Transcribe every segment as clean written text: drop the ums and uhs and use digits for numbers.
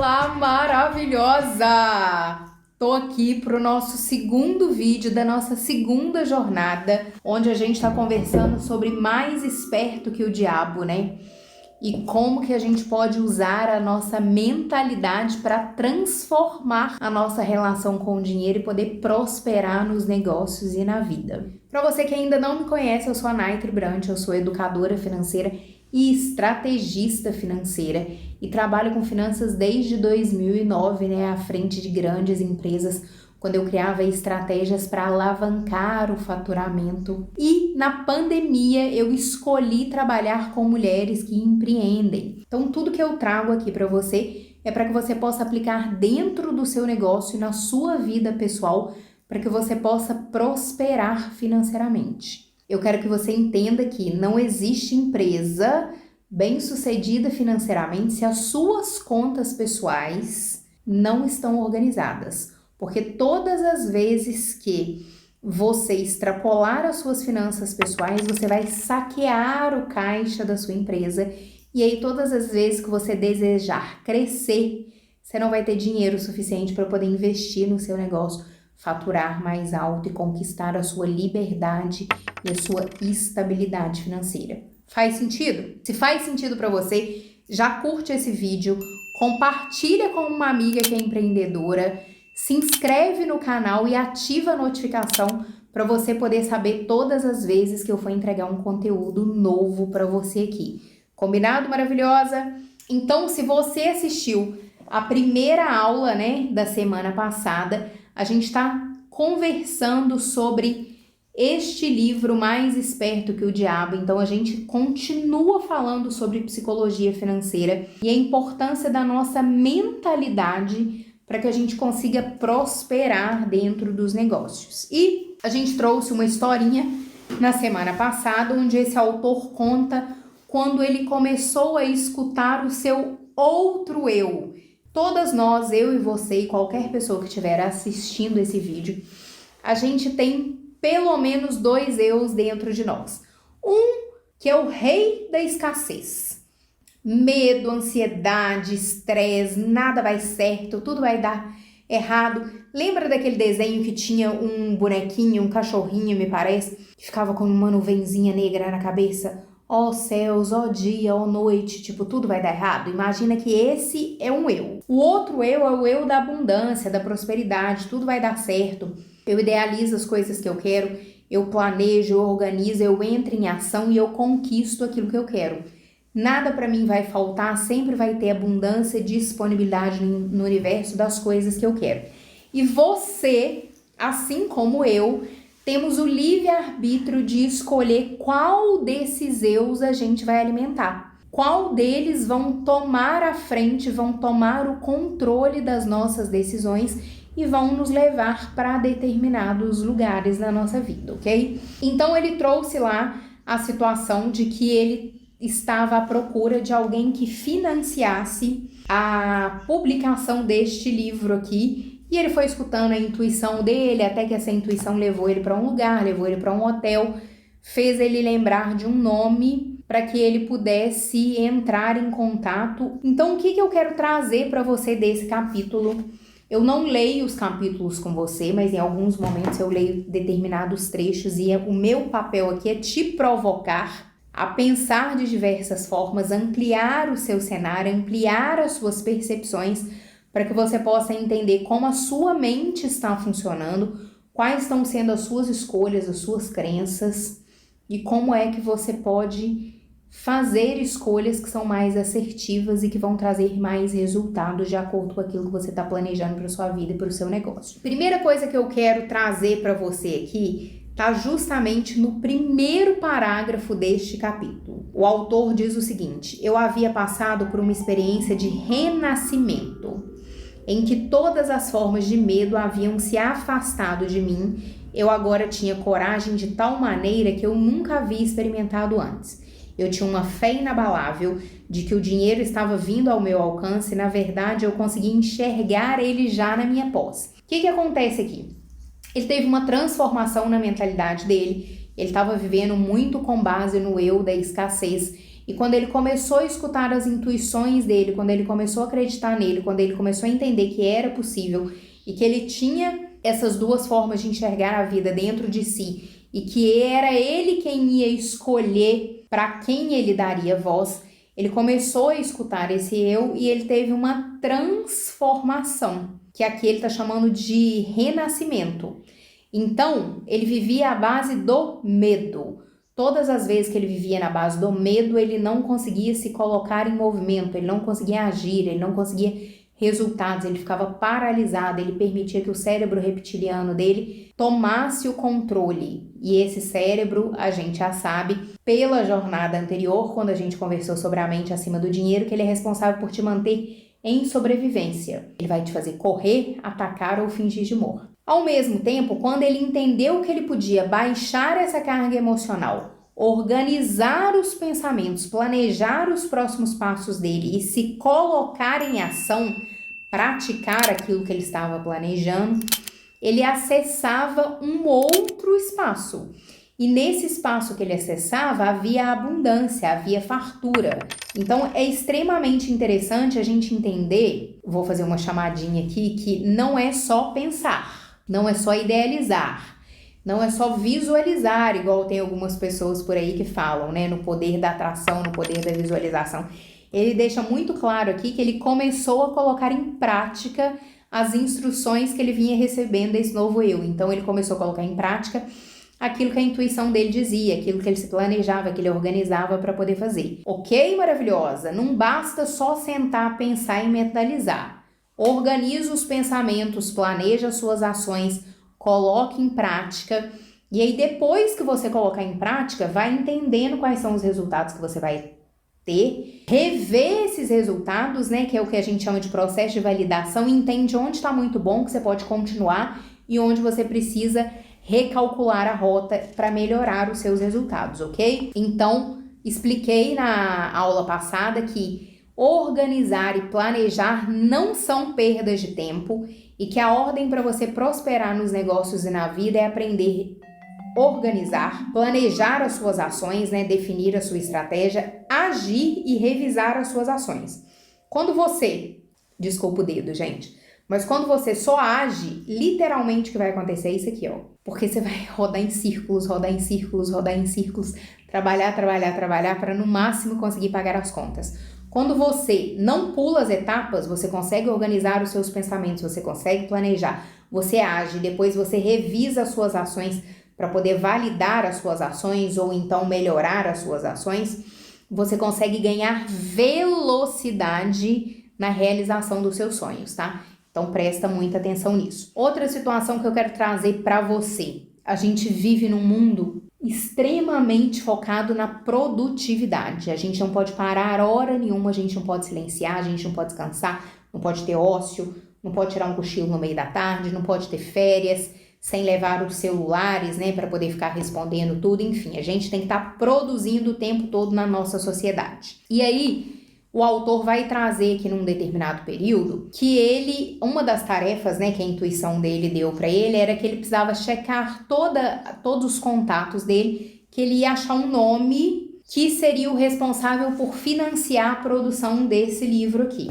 Olá, maravilhosa! Tô aqui pro nosso segundo vídeo da nossa segunda jornada, onde a gente tá conversando sobre mais esperto que o diabo, né? E como que a gente pode usar a nossa mentalidade para transformar a nossa relação com o dinheiro e poder prosperar nos negócios e na vida. Para você que ainda não me conhece, eu sou a Naytri Brant, eu sou educadora financeira e estrategista financeira e trabalho com finanças desde 2009, né, à frente de grandes empresas, quando eu criava estratégias para alavancar o faturamento. E na pandemia eu escolhi trabalhar com mulheres que empreendem. Então tudo que eu trago aqui para você é para que você possa aplicar dentro do seu negócio e na sua vida pessoal, para que você possa prosperar financeiramente. Eu quero que você entenda que não existe empresa bem-sucedida financeiramente se as suas contas pessoais não estão organizadas. Porque todas as vezes que você extrapolar as suas finanças pessoais, você vai saquear o caixa da sua empresa. E aí, todas as vezes que você desejar crescer, você não vai ter dinheiro suficiente para poder investir no seu negócio, faturar mais alto e conquistar a sua liberdade e a sua estabilidade financeira. Faz sentido? Se faz sentido para você, já curte esse vídeo, compartilha com uma amiga que é empreendedora, se inscreve no canal e ativa a notificação para você poder saber todas as vezes que eu for entregar um conteúdo novo para você aqui. Combinado, maravilhosa? Então, se você assistiu a primeira aula, né, da semana passada, a gente está conversando sobre este livro Mais Esperto que o Diabo. Então, a gente continua falando sobre psicologia financeira e a importância da nossa mentalidade para que a gente consiga prosperar dentro dos negócios. E a gente trouxe uma historinha na semana passada, onde esse autor conta quando ele começou a escutar o seu outro eu. Todas nós, eu e você e qualquer pessoa que estiver assistindo esse vídeo, a gente tem pelo menos dois eus dentro de nós. Um que é o rei da escassez. Medo, ansiedade, estresse, nada vai certo, tudo vai dar errado. Lembra daquele desenho que tinha um bonequinho, um cachorrinho, me parece, que ficava com uma nuvenzinha negra na cabeça? Ó céus, ó dia, ó noite, tipo, tudo vai dar errado? Imagina que esse é um eu. O outro eu é o eu da abundância, da prosperidade, tudo vai dar certo. Eu idealizo as coisas que eu quero, eu planejo, eu organizo, eu entro em ação e eu conquisto aquilo que eu quero. Nada para mim vai faltar, sempre vai ter abundância e disponibilidade no universo das coisas que eu quero. E você, assim como eu, temos o livre-arbítrio de escolher qual desses eus a gente vai alimentar. Qual deles vão tomar a frente, vão tomar o controle das nossas decisões e vão nos levar para determinados lugares na nossa vida, ok? Então ele trouxe lá a situação de que ele estava à procura de alguém que financiasse a publicação deste livro aqui, e ele foi escutando a intuição dele, até que essa intuição levou ele para um lugar, levou ele para um hotel, fez ele lembrar de um nome para que ele pudesse entrar em contato. Então, o que eu quero trazer para você desse capítulo? Eu não leio os capítulos com você, mas em alguns momentos eu leio determinados trechos e o meu papel aqui é te provocar a pensar de diversas formas, ampliar o seu cenário, ampliar as suas percepções, para que você possa entender como a sua mente está funcionando, quais estão sendo as suas escolhas, as suas crenças e como é que você pode fazer escolhas que são mais assertivas e que vão trazer mais resultados de acordo com aquilo que você está planejando para sua vida e para o seu negócio. Primeira coisa que eu quero trazer para você aqui está justamente no primeiro parágrafo deste capítulo. O autor diz o seguinte: eu havia passado por uma experiência de renascimento, em que todas as formas de medo haviam se afastado de mim. Eu agora tinha coragem de tal maneira que eu nunca havia experimentado antes. Eu tinha uma fé inabalável de que o dinheiro estava vindo ao meu alcance e, na verdade, eu conseguia enxergar ele já na minha posse. O que acontece aqui? Ele teve uma transformação na mentalidade dele, ele estava vivendo muito com base no eu da escassez E quando ele começou a escutar as intuições dele, quando ele começou a acreditar nele, quando ele começou a entender que era possível e que ele tinha essas duas formas de enxergar a vida dentro de si e que era ele quem ia escolher para quem ele daria voz, ele começou a escutar esse eu e ele teve uma transformação, que aqui ele está chamando de renascimento. Então, ele vivia à base do medo. Todas as vezes que ele vivia na base do medo, ele não conseguia se colocar em movimento, ele não conseguia agir, ele não conseguia resultados, ele ficava paralisado, ele permitia que o cérebro reptiliano dele tomasse o controle. E esse cérebro, a gente já sabe, pela jornada anterior, quando a gente conversou sobre a mente acima do dinheiro, que ele é responsável por te manter em sobrevivência. Ele vai te fazer correr, atacar ou fingir de morto. Ao mesmo tempo, quando ele entendeu que ele podia baixar essa carga emocional, organizar os pensamentos, planejar os próximos passos dele e se colocar em ação, praticar aquilo que ele estava planejando, ele acessava um outro espaço. E nesse espaço que ele acessava havia abundância, havia fartura. Então é extremamente interessante a gente entender, vou fazer uma chamadinha aqui, que não é só pensar. Não é só idealizar, não é só visualizar, igual tem algumas pessoas por aí que falam, né? No poder da atração, no poder da visualização. Ele deixa muito claro aqui que ele começou a colocar em prática as instruções que ele vinha recebendo desse novo eu. Então ele começou a colocar em prática aquilo que a intuição dele dizia, aquilo que ele se planejava, que ele organizava para poder fazer. Ok, maravilhosa? Não basta só sentar, pensar e mentalizar. Organiza os pensamentos, planeja suas ações, coloque em prática e aí depois que você colocar em prática, vai entendendo quais são os resultados que você vai ter, rever esses resultados, né, que é o que a gente chama de processo de validação, entende onde está muito bom, que você pode continuar e onde você precisa recalcular a rota para melhorar os seus resultados, ok? Então, expliquei na aula passada que organizar e planejar não são perdas de tempo e que a ordem para você prosperar nos negócios e na vida é aprender a organizar, planejar as suas ações, né, definir a sua estratégia, agir e revisar as suas ações. Quando você, desculpa o dedo, gente, mas quando você só age, literalmente o que vai acontecer é isso aqui, ó. Porque você vai rodar em círculos, rodar em círculos, rodar em círculos, trabalhar para no máximo conseguir pagar as contas. Quando você não pula as etapas, você consegue organizar os seus pensamentos, você consegue planejar, você age, depois você revisa as suas ações para poder validar as suas ações ou então melhorar as suas ações, você consegue ganhar velocidade na realização dos seus sonhos, tá? Então presta muita atenção nisso. Outra situação que eu quero trazer para você. A gente vive num mundo extremamente focado na produtividade. A gente não pode parar hora nenhuma, a gente não pode silenciar, a gente não pode descansar, não pode ter ócio, não pode tirar um cochilo no meio da tarde, não pode ter férias sem levar os celulares, né, para poder ficar respondendo tudo. Enfim, a gente tem que estar produzindo o tempo todo na nossa sociedade. E aí, o autor vai trazer aqui num determinado período que uma das tarefas, né, que a intuição dele deu para ele era que ele precisava checar todos os contatos dele, que ele ia achar um nome que seria o responsável por financiar a produção desse livro aqui.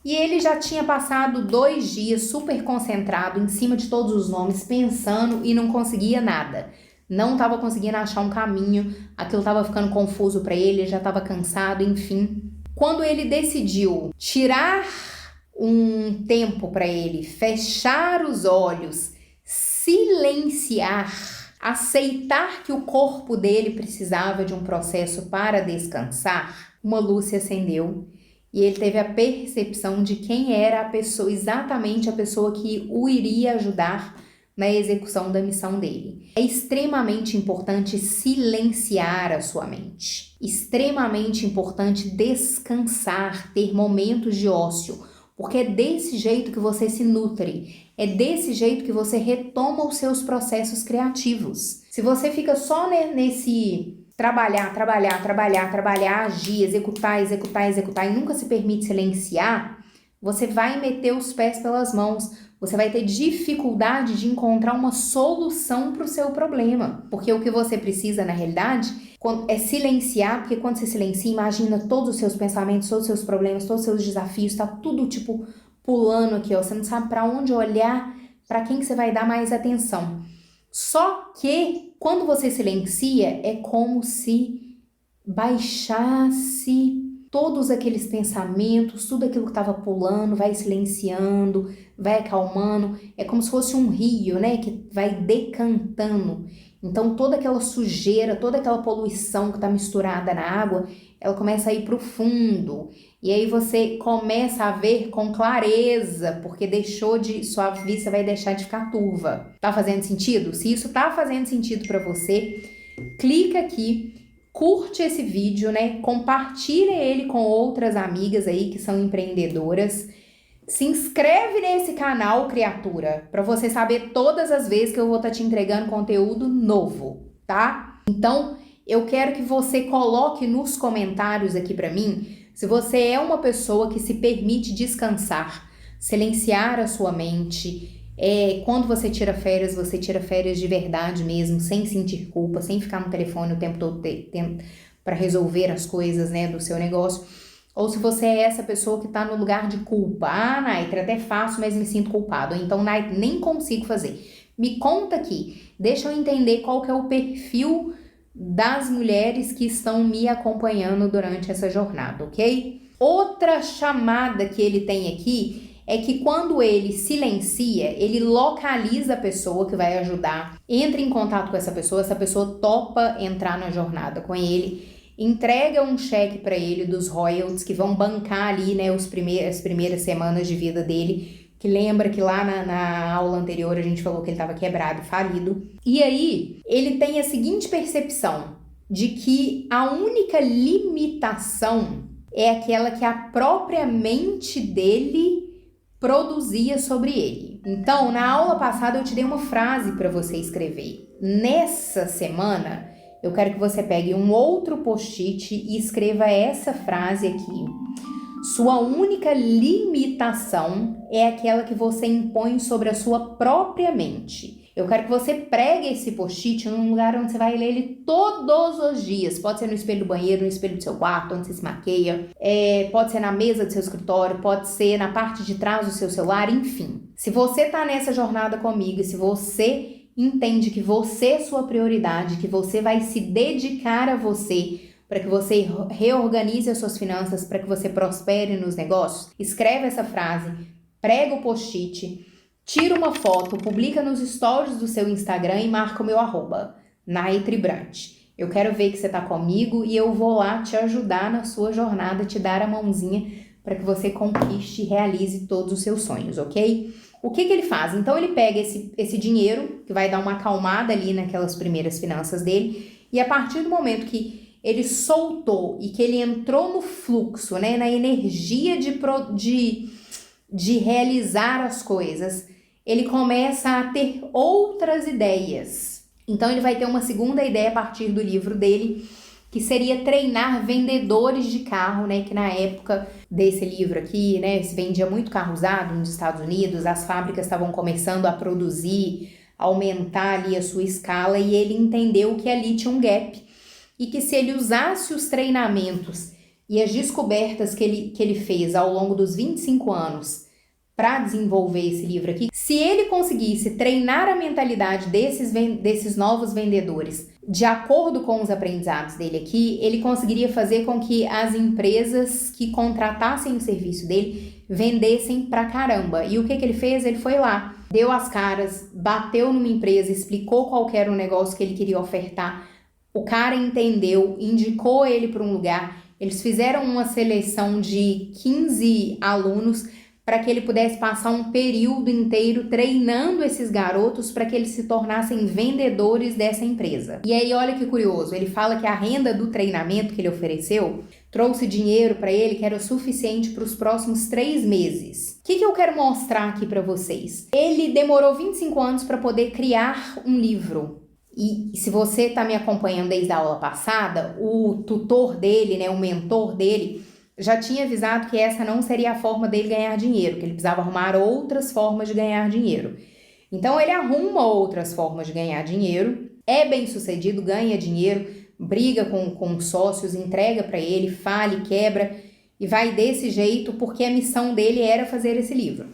E ele já tinha passado 2 dias super concentrado em cima de todos os nomes, pensando e não conseguia nada. Não estava conseguindo achar um caminho, aquilo estava ficando confuso para ele já estava cansado, enfim. Quando ele decidiu tirar um tempo para ele, fechar os olhos, silenciar, aceitar que o corpo dele precisava de um processo para descansar, uma luz se acendeu e ele teve a percepção de quem era a pessoa, exatamente a pessoa que o iria ajudar na execução da missão dele. É extremamente importante silenciar a sua mente. Extremamente importante descansar, ter momentos de ócio, porque é desse jeito que você se nutre, é desse jeito que você retoma os seus processos criativos. Se você fica só nesse trabalhar, agir, executar e nunca se permite silenciar, você vai meter os pés pelas mãos, você vai ter dificuldade de encontrar uma solução para o seu problema. Porque o que você precisa, na realidade, é silenciar, porque quando você silencia, imagina todos os seus pensamentos, todos os seus problemas, todos os seus desafios, tá tudo tipo pulando aqui, ó. Você não sabe para onde olhar, para quem que você vai dar mais atenção. Só que quando você silencia, é como se baixasse todos aqueles pensamentos, tudo aquilo que estava pulando, vai silenciando, vai acalmando. É como se fosse um rio, né, que vai decantando. Então toda aquela sujeira, toda aquela poluição que está misturada na água, ela começa a ir para o fundo. E aí você começa a ver com clareza, porque sua vista vai deixar de ficar turva. Tá fazendo sentido? Se isso tá fazendo sentido para você, clica aqui, curte esse vídeo, né? Compartilha ele com outras amigas aí que são empreendedoras. Se inscreve nesse canal, criatura, para você saber todas as vezes que eu vou estar te entregando conteúdo novo, tá? Então, eu quero que você coloque nos comentários aqui para mim se você é uma pessoa que se permite descansar, silenciar a sua mente. Quando você tira férias de verdade mesmo, sem sentir culpa, sem ficar no telefone o tempo todo para resolver as coisas, né, do seu negócio. Ou se você é essa pessoa que tá no lugar de culpa. Ah, Naitra, até faço, mas me sinto culpado. Então, Naitra, nem consigo fazer. Me conta aqui, deixa eu entender qual que é o perfil das mulheres que estão me acompanhando durante essa jornada, ok? Outra chamada que ele tem aqui é que quando ele silencia, ele localiza a pessoa que vai ajudar, entra em contato com essa pessoa topa entrar na jornada com ele, entrega um cheque para ele dos royalties que vão bancar ali, né, as primeiras semanas de vida dele, que lembra que lá na aula anterior a gente falou que ele estava quebrado, falido. E aí, ele tem a seguinte percepção de que a única limitação é aquela que a própria mente dele produzia sobre ele. Então, na aula passada eu te dei uma frase para você escrever. Nessa semana, eu quero que você pegue um outro post-it e escreva essa frase aqui. Sua única limitação é aquela que você impõe sobre a sua própria mente. Eu quero que você pregue esse post-it num lugar onde você vai ler ele todos os dias. Pode ser no espelho do banheiro, no espelho do seu quarto, onde você se maqueia. Pode ser na mesa do seu escritório, pode ser na parte de trás do seu celular, enfim. Se você tá nessa jornada comigo, se você entende que você é sua prioridade, que você vai se dedicar a você, para que você reorganize as suas finanças, para que você prospere nos negócios, escreve essa frase, prega o post-it, tira uma foto, publica nos stories do seu Instagram e marca o meu @NaitriBrant. Eu quero ver que você tá comigo e eu vou lá te ajudar na sua jornada, te dar a mãozinha para que você conquiste e realize todos os seus sonhos, ok? O que ele faz? Então ele pega esse dinheiro, que vai dar uma acalmada ali naquelas primeiras finanças dele, e a partir do momento que ele soltou e que ele entrou no fluxo, né, na energia de realizar as coisas, ele começa a ter outras ideias. Então ele vai ter uma segunda ideia a partir do livro dele, que seria treinar vendedores de carro, né, que na época desse livro aqui, né, se vendia muito carro usado nos Estados Unidos, as fábricas estavam começando a produzir, aumentar ali a sua escala, e ele entendeu que ali tinha um gap, e que se ele usasse os treinamentos e as descobertas que ele fez ao longo dos 25 anos para desenvolver esse livro aqui, se ele conseguisse treinar a mentalidade desses novos vendedores de acordo com os aprendizados dele aqui, ele conseguiria fazer com que as empresas que contratassem o serviço dele vendessem pra caramba. E o que ele fez? Ele foi lá, deu as caras, bateu numa empresa, explicou qual que era o negócio que ele queria ofertar. O cara entendeu, indicou ele para um lugar, eles fizeram uma seleção de 15 alunos para que ele pudesse passar um período inteiro treinando esses garotos para que eles se tornassem vendedores dessa empresa. E aí, olha que curioso, ele fala que a renda do treinamento que ele ofereceu trouxe dinheiro para ele que era o suficiente para os próximos 3 meses. O que eu quero mostrar aqui para vocês? Ele demorou 25 anos para poder criar um livro. E se você está me acompanhando desde a aula passada, o tutor dele, né, o mentor dele, já tinha avisado que essa não seria a forma dele ganhar dinheiro, que ele precisava arrumar outras formas de ganhar dinheiro. Então ele arruma outras formas de ganhar dinheiro, é bem sucedido, ganha dinheiro, briga com sócios, entrega para ele, fala, quebra e vai desse jeito porque a missão dele era fazer esse livro.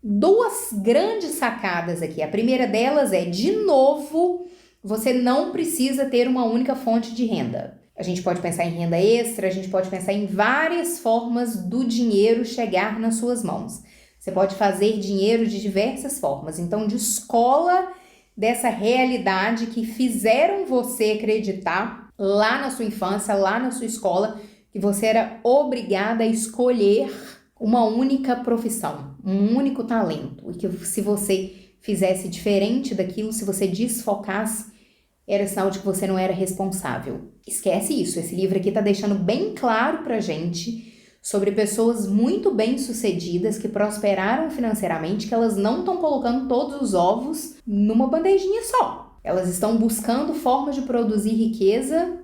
Duas grandes sacadas aqui. A primeira delas é, de novo, você não precisa ter uma única fonte de renda. A gente pode pensar em renda extra, a gente pode pensar em várias formas do dinheiro chegar nas suas mãos. Você pode fazer dinheiro de diversas formas. Então, descola dessa realidade que fizeram você acreditar lá na sua infância, lá na sua escola, que você era obrigada a escolher uma única profissão, um único talento. E que se você fizesse diferente daquilo, se você desfocasse, era sinal de que você não era responsável. Esquece isso. Esse livro aqui tá deixando bem claro pra gente sobre pessoas muito bem-sucedidas que prosperaram financeiramente, que elas não estão colocando todos os ovos numa bandejinha só. Elas estão buscando formas de produzir riqueza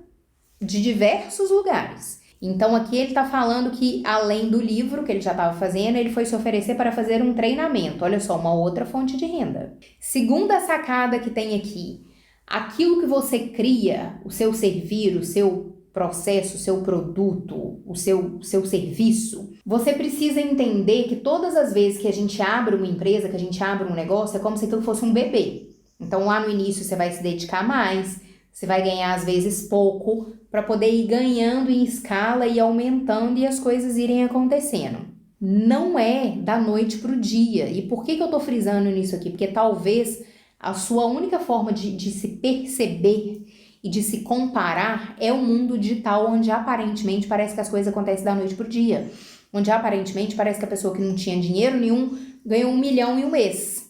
de diversos lugares. Então aqui ele está falando que, além do livro que ele já estava fazendo, ele foi se oferecer para fazer um treinamento. Olha só, uma outra fonte de renda. Segunda sacada que tem aqui, aquilo que você cria, o seu servir, o seu processo, o seu produto, o seu serviço, você precisa entender que todas as vezes que a gente abre uma empresa, que a gente abre um negócio, é como se aquilo fosse um bebê. Então lá no início você vai se dedicar mais, você vai ganhar às vezes pouco, para poder ir ganhando em escala e aumentando e as coisas irem acontecendo. Não é da noite para o dia. E por que eu tô frisando nisso aqui? Porque talvez a sua única forma de se perceber e de se comparar é o mundo digital, onde aparentemente parece que as coisas acontecem da noite para o dia. Onde aparentemente parece que a pessoa que não tinha dinheiro nenhum ganhou 1 milhão em um mês.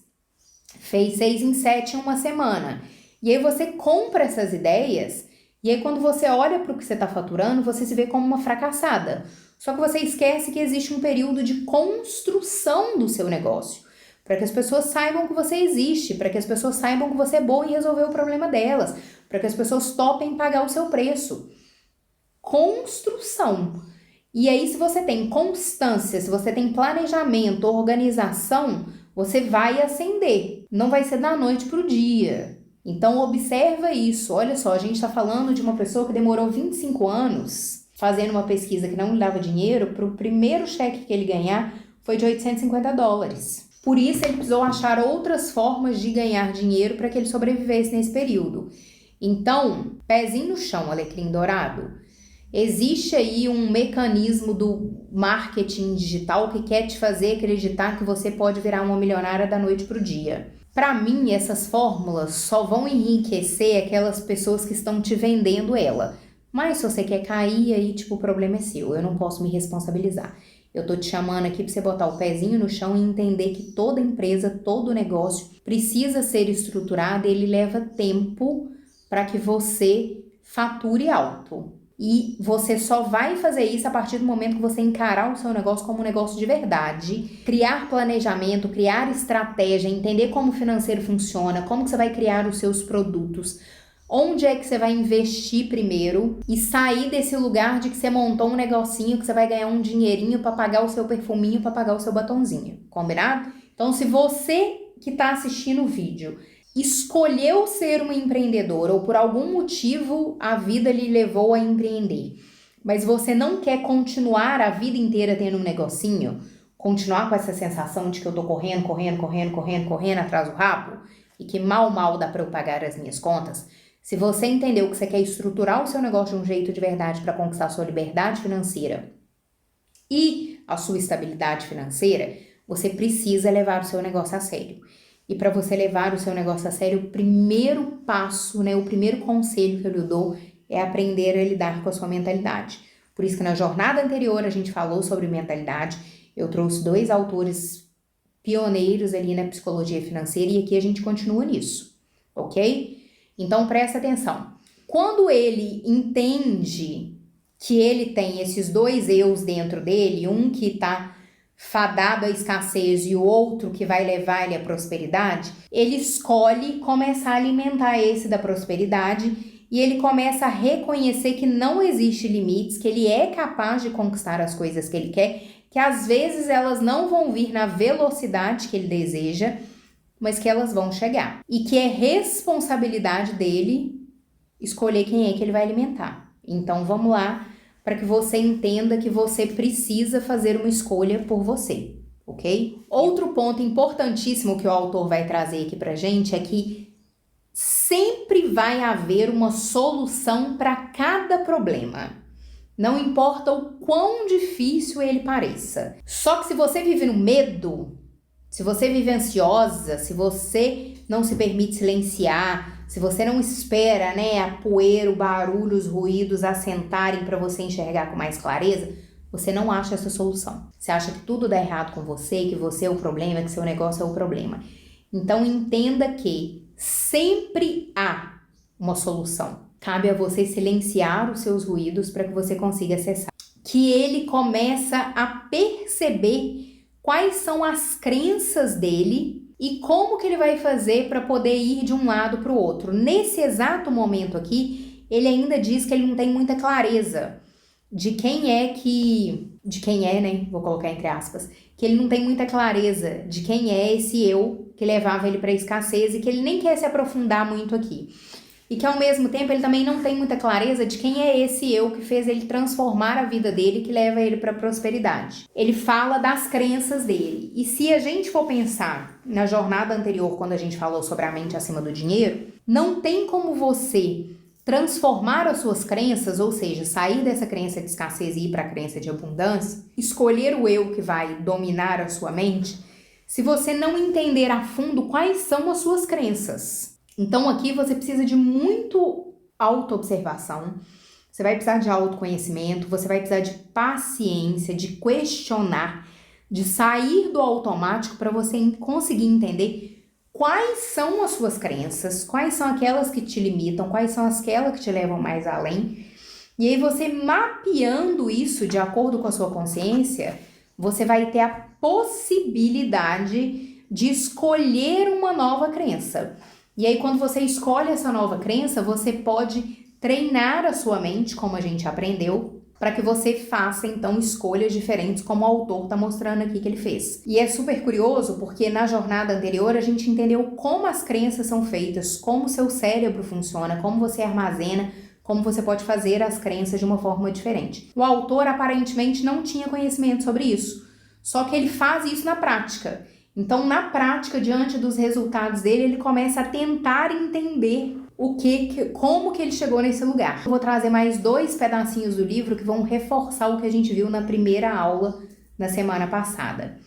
Fez 6 em 7 em uma semana. E aí você compra essas ideias, e aí quando você olha para o que você está faturando, você se vê como uma fracassada. Só que você esquece que existe um período de construção do seu negócio, para que as pessoas saibam que você existe, para que as pessoas saibam que você é boa em resolver o problema delas, para que as pessoas topem pagar o seu preço. Construção. E aí, se você tem constância, se você tem planejamento, organização, você vai ascender. Não vai ser da noite para o dia. Então, observa isso. Olha só, a gente está falando de uma pessoa que demorou 25 anos fazendo uma pesquisa que não lhe dava dinheiro. Para o primeiro cheque que ele ganhar foi de $850. Por isso, ele precisou achar outras formas de ganhar dinheiro para que ele sobrevivesse nesse período. Então, pezinho no chão, alecrim dourado. Existe aí um mecanismo do marketing digital que quer te fazer acreditar que você pode virar uma milionária da noite para o dia. Para mim, essas fórmulas só vão enriquecer aquelas pessoas que estão te vendendo ela. Mas se você quer cair, aí o problema é seu. Eu não posso me responsabilizar. Eu tô te chamando aqui para você botar o pezinho no chão e entender que toda empresa, todo negócio precisa ser estruturado e ele leva tempo para que você fature alto. E você só vai fazer isso a partir do momento que você encarar o seu negócio como um negócio de verdade, criar planejamento, criar estratégia, entender como o financeiro funciona, como que você vai criar os seus produtos, onde é que você vai investir primeiro e sair desse lugar de que você montou um negocinho que você vai ganhar um dinheirinho para pagar o seu perfuminho, para pagar o seu batonzinho, combinado? Então, se você que está assistindo o vídeo escolheu ser uma empreendedora ou por algum motivo a vida lhe levou a empreender, mas você não quer continuar a vida inteira tendo um negocinho, continuar com essa sensação de que eu tô correndo atrás do rabo e que mal dá para eu pagar as minhas contas, se você entendeu que você quer estruturar o seu negócio de um jeito de verdade para conquistar a sua liberdade financeira e a sua estabilidade financeira, você precisa levar o seu negócio a sério. E para você levar o seu negócio a sério, o primeiro passo, o primeiro conselho que eu lhe dou é aprender a lidar com a sua mentalidade. Por isso que na jornada anterior a gente falou sobre mentalidade, eu trouxe 2 autores pioneiros ali na psicologia financeira e aqui a gente continua nisso, ok? Então presta atenção. Quando ele entende que ele tem esses 2 eus dentro dele, um que está fadado à escassez e o outro que vai levar ele à prosperidade, ele escolhe começar a alimentar esse da prosperidade e ele começa a reconhecer que não existe limites, que ele é capaz de conquistar as coisas que ele quer, que às vezes elas não vão vir na velocidade que ele deseja, mas que elas vão chegar. E que é responsabilidade dele escolher quem é que ele vai alimentar. Então vamos lá, para que você entenda que você precisa fazer uma escolha por você, ok? Outro ponto importantíssimo que o autor vai trazer aqui pra gente é que sempre vai haver uma solução para cada problema. Não importa o quão difícil ele pareça. Só que se você vive no medo, se você vive ansiosa, se você não se permite silenciar, se você não espera, né, a poeira, o barulho, os ruídos assentarem para você enxergar com mais clareza, você não acha essa solução. Você acha que tudo dá errado com você, que você é o problema, que seu negócio é o problema. Então entenda que sempre há uma solução. Cabe a você silenciar os seus ruídos para que você consiga acessar. Que ele começa a perceber quais são as crenças dele e como que ele vai fazer para poder ir de um lado para o outro. Nesse exato momento aqui, ele ainda diz que ele não tem muita clareza de quem é, né? Vou colocar entre aspas, que ele não tem muita clareza de quem é esse eu que levava ele para a escassez e que ele nem quer se aprofundar muito aqui. E que ao mesmo tempo ele também não tem muita clareza de quem é esse eu que fez ele transformar a vida dele, que leva ele para a prosperidade. Ele fala das crenças dele. E se a gente for pensar na jornada anterior, quando a gente falou sobre a mente acima do dinheiro, não tem como você transformar as suas crenças, ou seja, sair dessa crença de escassez e ir para a crença de abundância, escolher o eu que vai dominar a sua mente, se você não entender a fundo quais são as suas crenças. Então aqui você precisa de muito autoobservação, você vai precisar de autoconhecimento, você vai precisar de paciência, de questionar, de sair do automático para você conseguir entender quais são as suas crenças, quais são aquelas que te limitam, quais são aquelas que te levam mais além. E aí você mapeando isso de acordo com a sua consciência, você vai ter a possibilidade de escolher uma nova crença. E aí quando você escolhe essa nova crença, você pode treinar a sua mente, como a gente aprendeu, para que você faça, então, escolhas diferentes, como o autor está mostrando aqui que ele fez. E é super curioso, porque na jornada anterior a gente entendeu como as crenças são feitas, como o seu cérebro funciona, como você armazena, como você pode fazer as crenças de uma forma diferente. O autor, aparentemente, não tinha conhecimento sobre isso, só que ele faz isso na prática. Então, na prática, diante dos resultados dele, ele começa a tentar entender como que ele chegou nesse lugar. Eu vou trazer mais 2 pedacinhos do livro que vão reforçar o que a gente viu na primeira aula na semana passada.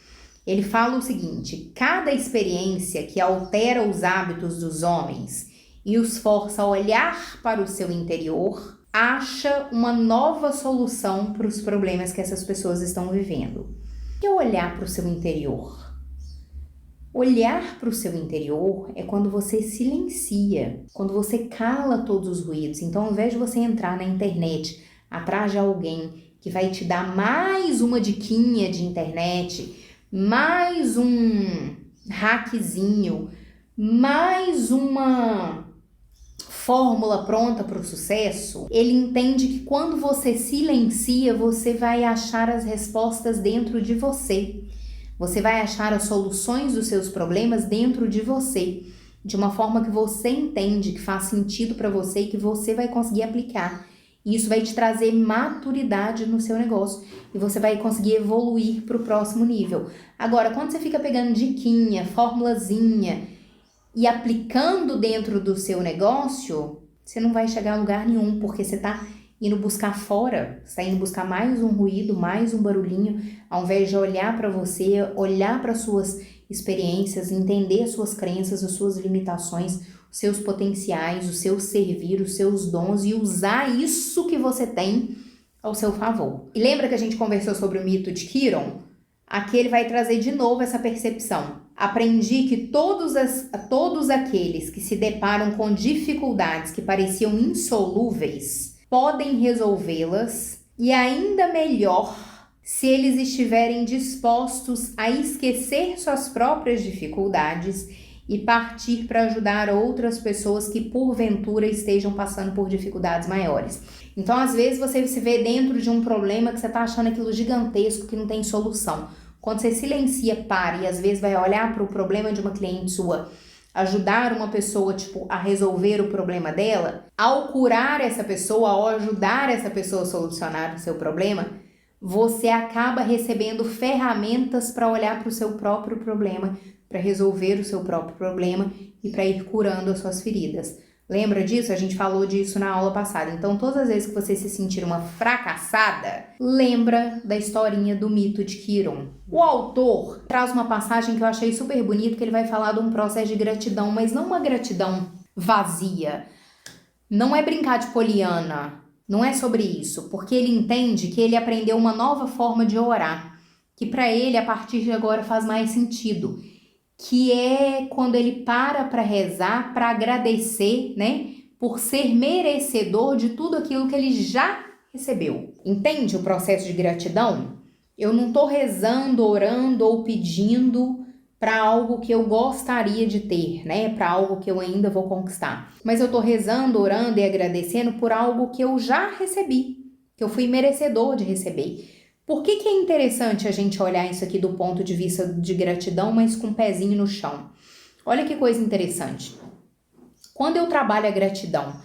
Ele fala o seguinte: cada experiência que altera os hábitos dos homens e os força a olhar para o seu interior, acha uma nova solução para os problemas que essas pessoas estão vivendo. O que é olhar para o seu interior? Olhar para o seu interior é quando você silencia, quando você cala todos os ruídos. Então, ao invés de você entrar na internet atrás de alguém que vai te dar mais uma diquinha de internet, mais um hackzinho, mais uma fórmula pronta para o sucesso, ele entende que quando você silencia, você vai achar as respostas dentro de você. Você vai achar as soluções dos seus problemas dentro de você, de uma forma que você entende, que faz sentido para você e que você vai conseguir aplicar. E isso vai te trazer maturidade no seu negócio e você vai conseguir evoluir para o próximo nível. Agora, quando você fica pegando diquinha, formulazinha e aplicando dentro do seu negócio, você não vai chegar a lugar nenhum, porque você está indo buscar fora, você está indo buscar mais um ruído, mais um barulhinho, ao invés de olhar para você, olhar para suas experiências, entender as suas crenças, as suas limitações, os seus potenciais, o seu servir, os seus dons e usar isso que você tem ao seu favor. E lembra que a gente conversou sobre o mito de Quiron? Aqui ele vai trazer de novo essa percepção. Aprendi que todos aqueles que se deparam com dificuldades que pareciam insolúveis podem resolvê-las, e ainda melhor se eles estiverem dispostos a esquecer suas próprias dificuldades e partir para ajudar outras pessoas que porventura estejam passando por dificuldades maiores. Então, às vezes, você se vê dentro de um problema que você está achando aquilo gigantesco, que não tem solução. Quando você silencia, para e às vezes vai olhar para o problema de uma cliente sua, ajudar uma pessoa, a resolver o problema dela, ao curar essa pessoa, ao ajudar essa pessoa a solucionar o seu problema, você acaba recebendo ferramentas para olhar para o seu próprio problema, para resolver o seu próprio problema e para ir curando as suas feridas. Lembra disso? A gente falou disso na aula passada. Então, todas as vezes que você se sentir uma fracassada, lembra da historinha do mito de Quiron. O autor traz uma passagem que eu achei super bonita, que ele vai falar de um processo de gratidão, mas não uma gratidão vazia. Não é brincar de poliana, não é sobre isso, porque ele entende que ele aprendeu uma nova forma de orar, que para ele, a partir de agora, faz mais sentido. Que é quando ele para rezar, para agradecer, né, por ser merecedor de tudo aquilo que ele já recebeu. Entende o processo de gratidão? Eu não estou rezando, orando ou pedindo para algo que eu gostaria de ter, né, para algo que eu ainda vou conquistar. Mas eu estou rezando, orando e agradecendo por algo que eu já recebi, que eu fui merecedor de receber. Por que é interessante a gente olhar isso aqui do ponto de vista de gratidão, mas com o pezinho no chão? Olha que coisa interessante. Quando eu trabalho a gratidão,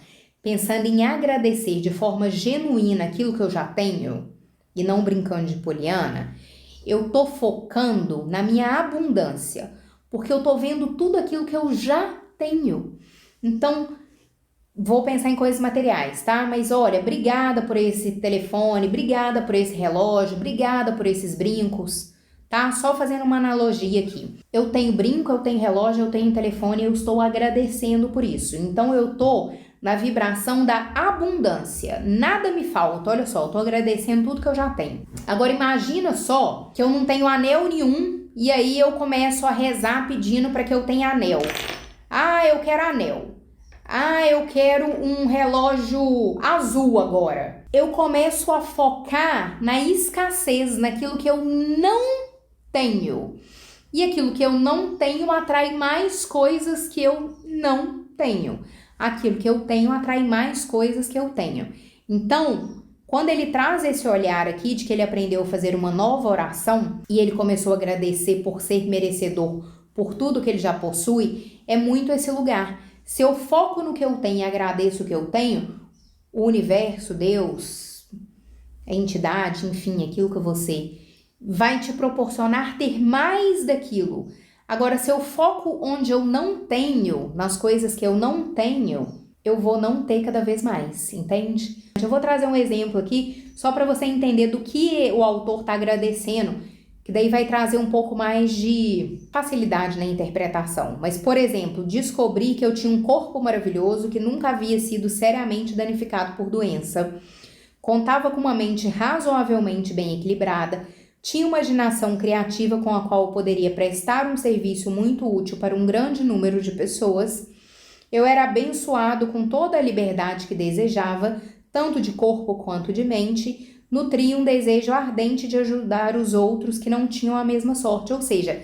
pensando em agradecer de forma genuína aquilo que eu já tenho, e não brincando de poliana, eu tô focando na minha abundância, porque eu tô vendo tudo aquilo que eu já tenho. Então, vou pensar em coisas materiais, tá? Mas olha, obrigada por esse telefone, obrigada por esse relógio, obrigada por esses brincos, tá? Só fazendo uma analogia aqui. Eu tenho brinco, eu tenho relógio, eu tenho telefone, eu estou agradecendo por isso. Então eu tô na vibração da abundância. Nada me falta, olha só, eu tô agradecendo tudo que eu já tenho. Agora imagina só que eu não tenho anel nenhum e aí eu começo a rezar pedindo para que eu tenha anel. Ah, eu quero anel. Ah, eu quero um relógio azul agora. Eu começo a focar na escassez, naquilo que eu não tenho. E aquilo que eu não tenho atrai mais coisas que eu não tenho. Aquilo que eu tenho atrai mais coisas que eu tenho. Então, quando ele traz esse olhar aqui de que ele aprendeu a fazer uma nova oração e ele começou a agradecer por ser merecedor por tudo que ele já possui, é muito esse lugar. Se eu foco no que eu tenho e agradeço o que eu tenho, o universo, Deus, a entidade, enfim, aquilo que você vai te proporcionar ter mais daquilo. Agora, se eu foco onde eu não tenho, nas coisas que eu não tenho, eu vou não ter cada vez mais, entende? Eu vou trazer um exemplo aqui só para você entender do que o autor está agradecendo, que daí vai trazer um pouco mais de facilidade na interpretação. Mas, por exemplo, descobri que eu tinha um corpo maravilhoso que nunca havia sido seriamente danificado por doença. Contava com uma mente razoavelmente bem equilibrada, tinha uma imaginação criativa com a qual eu poderia prestar um serviço muito útil para um grande número de pessoas. Eu era abençoado com toda a liberdade que desejava, tanto de corpo quanto de mente, nutria um desejo ardente de ajudar os outros que não tinham a mesma sorte. Ou seja,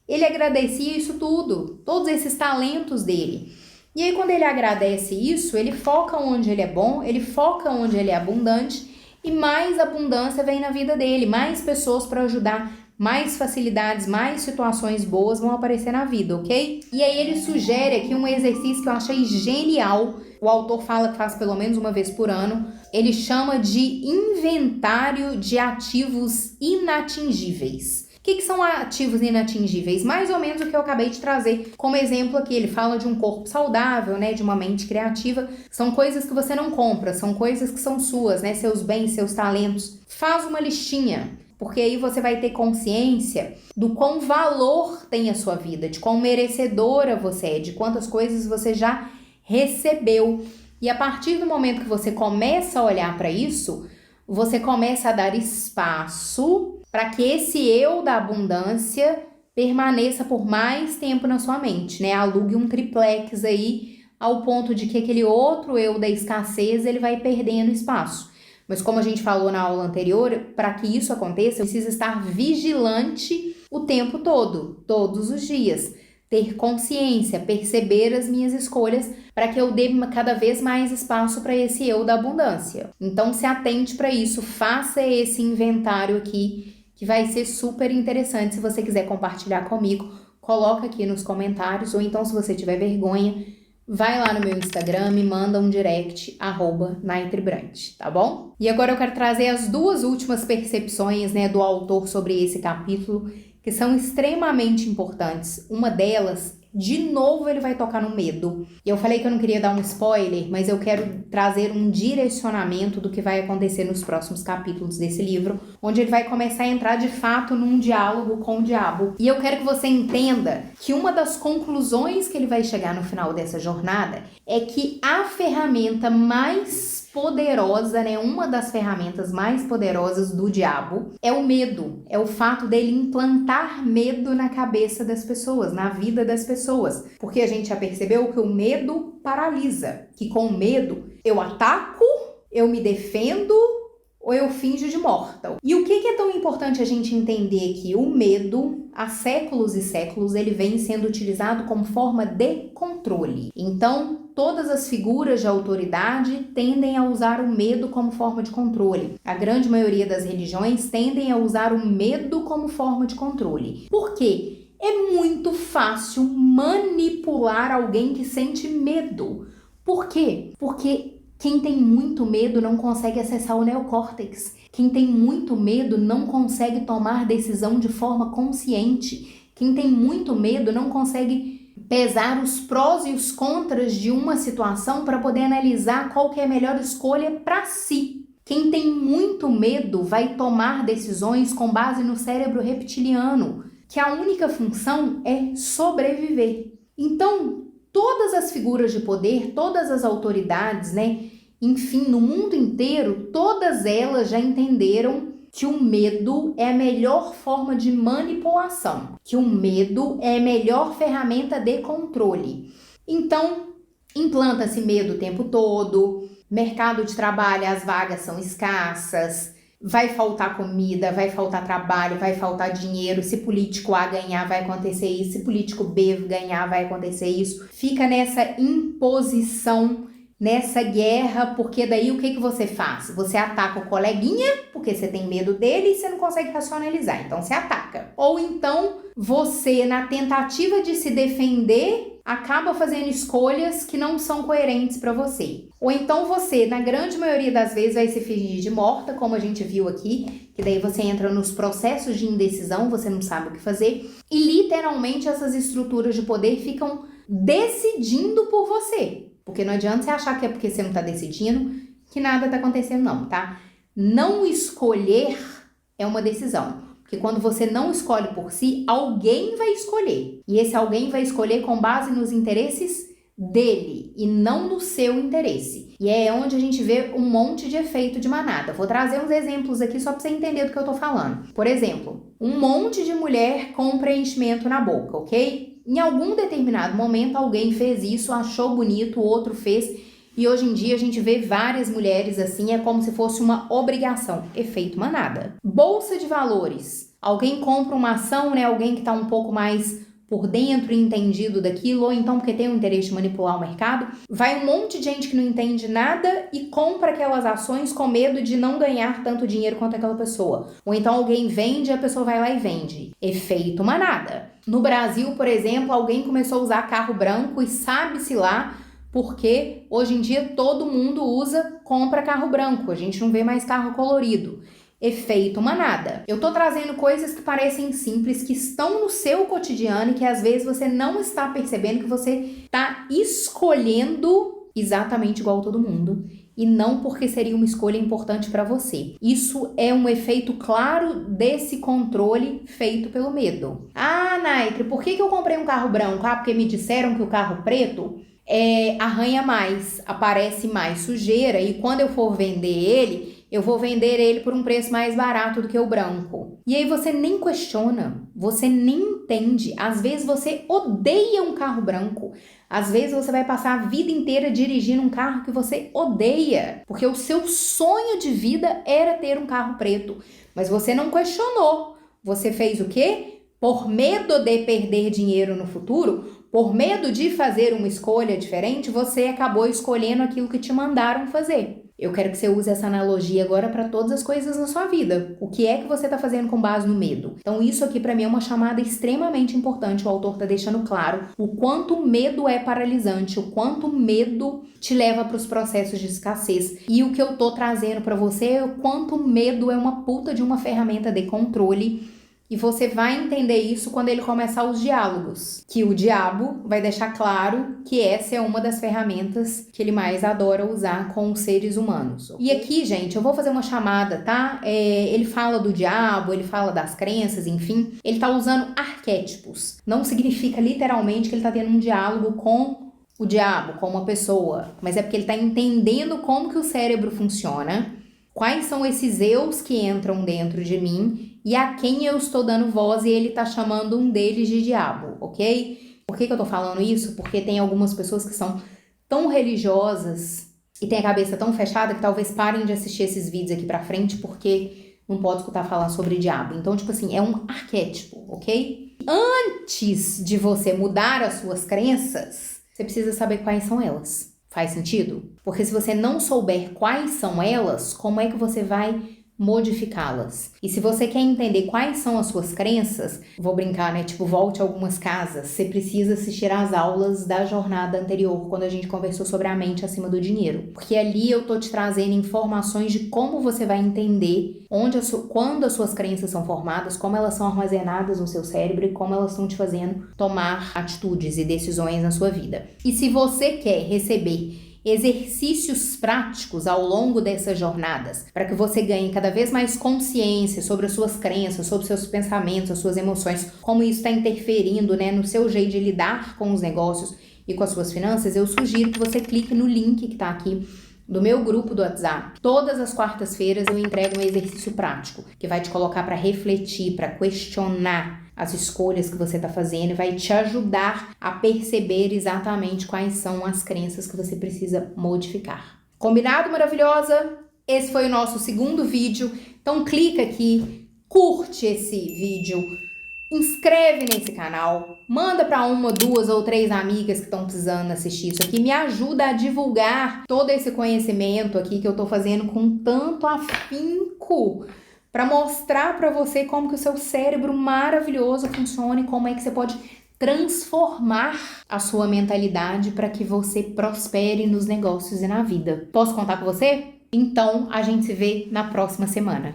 ele agradecia isso tudo, todos esses talentos dele. E aí, quando ele agradece isso, ele foca onde ele é bom, ele foca onde ele é abundante e mais abundância vem na vida dele, mais pessoas para ajudar, mais facilidades, mais situações boas vão aparecer na vida, ok? E aí ele sugere aqui um exercício que eu achei genial. O autor fala que faz pelo menos uma vez por ano. Ele chama de inventário de ativos inatingíveis. O que são ativos inatingíveis? Mais ou menos o que eu acabei de trazer como exemplo aqui. Ele fala de um corpo saudável, né, de uma mente criativa. São coisas que você não compra, são coisas que são suas, né, seus bens, seus talentos. Faz uma listinha, porque aí você vai ter consciência do quão valor tem a sua vida, de quão merecedora você é, de quantas coisas você já recebeu. E a partir do momento que você começa a olhar para isso, você começa a dar espaço para que esse eu da abundância permaneça por mais tempo na sua mente, né? Alugue um triplex aí ao ponto de que aquele outro eu da escassez ele vai perdendo espaço. Mas como a gente falou na aula anterior, para que isso aconteça, precisa estar vigilante o tempo todo, todos os dias. ter consciência, perceber as minhas escolhas para que eu dê cada vez mais espaço para esse eu da abundância. Então se atente para isso, faça esse inventário aqui que vai ser super interessante. Se você quiser compartilhar comigo, coloca aqui nos comentários, ou então se você tiver vergonha, vai lá no meu Instagram, me manda um direct, @NaitreBrant, tá bom? E agora eu quero trazer as duas últimas percepções, do autor sobre esse capítulo, que são extremamente importantes. Uma delas, de novo, ele vai tocar no medo. Eu falei que eu não queria dar um spoiler, mas eu quero trazer um direcionamento do que vai acontecer nos próximos capítulos desse livro, onde ele vai começar a entrar de fato num diálogo com o diabo. E eu quero que você entenda que uma das conclusões que ele vai chegar no final dessa jornada é que a ferramenta mais poderosa, uma das ferramentas mais poderosas do diabo é o medo, é o fato dele implantar medo na cabeça das pessoas, na vida das pessoas, porque a gente já percebeu que o medo paralisa, que com o medo eu ataco, eu me defendo ou eu finjo de morta. E o que é tão importante a gente entender que o medo, há séculos e séculos, ele vem sendo utilizado como forma de controle. Então, todas as figuras de autoridade tendem a usar o medo como forma de controle. A grande maioria das religiões tendem a usar o medo como forma de controle. Por quê? É muito fácil manipular alguém que sente medo. Por quê? Porque quem tem muito medo não consegue acessar o neocórtex. Quem tem muito medo não consegue tomar decisão de forma consciente. Quem tem muito medo não consegue pesar os prós e os contras de uma situação para poder analisar qual que é a melhor escolha para si. Quem tem muito medo vai tomar decisões com base no cérebro reptiliano, que a única função é sobreviver. Então, todas as figuras de poder, todas as autoridades, enfim, no mundo inteiro, todas elas já entenderam que o medo é a melhor forma de manipulação, que o medo é a melhor ferramenta de controle. Então, implanta-se medo o tempo todo, mercado de trabalho, as vagas são escassas, vai faltar comida, vai faltar trabalho, vai faltar dinheiro, se político A ganhar vai acontecer isso, se político B ganhar vai acontecer isso. Fica nessa imposição, nessa guerra, porque daí o que você faz? Você ataca o coleguinha, porque você tem medo dele e você não consegue racionalizar, então você ataca. Ou então você, na tentativa de se defender, acaba fazendo escolhas que não são coerentes para você. Ou então você, na grande maioria das vezes, vai se fingir de morta, como a gente viu aqui, que daí você entra nos processos de indecisão, você não sabe o que fazer, e literalmente essas estruturas de poder ficam decidindo por você. Porque não adianta você achar que é porque você não tá decidindo que nada tá acontecendo, não, tá? Não escolher é uma decisão. Porque quando você não escolhe por si, alguém vai escolher. E esse alguém vai escolher com base nos interesses dele e não no seu interesse. E é onde a gente vê um monte de efeito de manada. Vou trazer uns exemplos aqui só pra você entender do que eu tô falando. Por exemplo, um monte de mulher com preenchimento na boca, ok? Em algum determinado momento alguém fez isso, achou bonito, o outro fez, e hoje em dia a gente vê várias mulheres assim, é como se fosse uma obrigação. Efeito manada. Bolsa de valores. Alguém compra uma ação, alguém que está um pouco mais por dentro e entendido daquilo, ou então porque tem um interesse de manipular o mercado, vai um monte de gente que não entende nada e compra aquelas ações com medo de não ganhar tanto dinheiro quanto aquela pessoa. Ou então alguém vende e a pessoa vai lá e vende. Efeito manada. No Brasil, por exemplo, alguém começou a usar carro branco e sabe-se lá porque hoje em dia todo mundo compra carro branco. A gente não vê mais carro colorido. Efeito manada. Eu tô trazendo coisas que parecem simples, que estão no seu cotidiano e que às vezes você não está percebendo que você tá escolhendo exatamente igual todo mundo. E não porque seria uma escolha importante para você. Isso é um efeito claro desse controle feito pelo medo. Ah, Naitre, por que eu comprei um carro branco? Ah, porque me disseram que o carro preto arranha mais, aparece mais sujeira e quando eu for vender ele, eu vou vender ele por um preço mais barato do que o branco. E aí você nem questiona, você nem entende. Às vezes você odeia um carro branco. Às vezes você vai passar a vida inteira dirigindo um carro que você odeia, porque o seu sonho de vida era ter um carro preto. Mas você não questionou. Você fez o quê? por medo de perder dinheiro no futuro, por medo de fazer uma escolha diferente, você acabou escolhendo aquilo que te mandaram fazer. Eu quero que você use essa analogia agora para todas as coisas na sua vida. O que é que você está fazendo com base no medo? Então isso aqui para mim é uma chamada extremamente importante. O autor está deixando claro o quanto o medo é paralisante, o quanto o medo te leva para os processos de escassez. E o que eu tô trazendo para você é o quanto o medo é uma puta de uma ferramenta de controle. E você vai entender isso quando ele começar os diálogos, que o diabo vai deixar claro que essa é uma das ferramentas que ele mais adora usar com os seres humanos. E aqui, gente, eu vou fazer uma chamada, tá? Ele fala do diabo, ele fala das crenças, enfim. Ele tá usando arquétipos. Não significa literalmente que ele tá tendo um diálogo com o diabo, com uma pessoa, mas é porque ele tá entendendo como que o cérebro funciona, quais são esses eus que entram dentro de mim e a quem eu estou dando voz, e ele tá chamando um deles de diabo, ok? Por que eu tô falando isso? Porque tem algumas pessoas que são tão religiosas e têm a cabeça tão fechada que talvez parem de assistir esses vídeos aqui pra frente porque não pode escutar falar sobre diabo. Então, tipo assim, é um arquétipo, ok? Antes de você mudar as suas crenças, você precisa saber quais são elas. Faz sentido? Porque se você não souber quais são elas, como é que você vai modificá-las? E se você quer entender quais são as suas crenças, vou brincar, né? Tipo, volte a algumas casas. Você precisa assistir às aulas da jornada anterior, quando a gente conversou sobre a mente acima do dinheiro. Porque ali eu tô te trazendo informações de como você vai entender quando as suas crenças são formadas, como elas são armazenadas no seu cérebro e como elas estão te fazendo tomar atitudes e decisões na sua vida. E se você quer receber exercícios práticos ao longo dessas jornadas, para que você ganhe cada vez mais consciência sobre as suas crenças, sobre seus pensamentos, as suas emoções, como isso está interferindo, né, no seu jeito de lidar com os negócios e com as suas finanças, eu sugiro que você clique no link que está aqui do meu grupo do WhatsApp. Todas as quartas-feiras eu entrego um exercício prático que vai te colocar para refletir, para questionar as escolhas que você está fazendo e vai te ajudar a perceber exatamente quais são as crenças que você precisa modificar. Combinado, maravilhosa? Esse foi o nosso segundo vídeo. Então clica aqui, curte esse vídeo, inscreve nesse canal, manda para uma, duas ou três amigas que estão precisando assistir isso aqui, me ajuda a divulgar todo esse conhecimento aqui que eu tô fazendo com tanto afinco para mostrar para você como que o seu cérebro maravilhoso funciona e como é que você pode transformar a sua mentalidade para que você prospere nos negócios e na vida. Posso contar com você? Então, a gente se vê na próxima semana.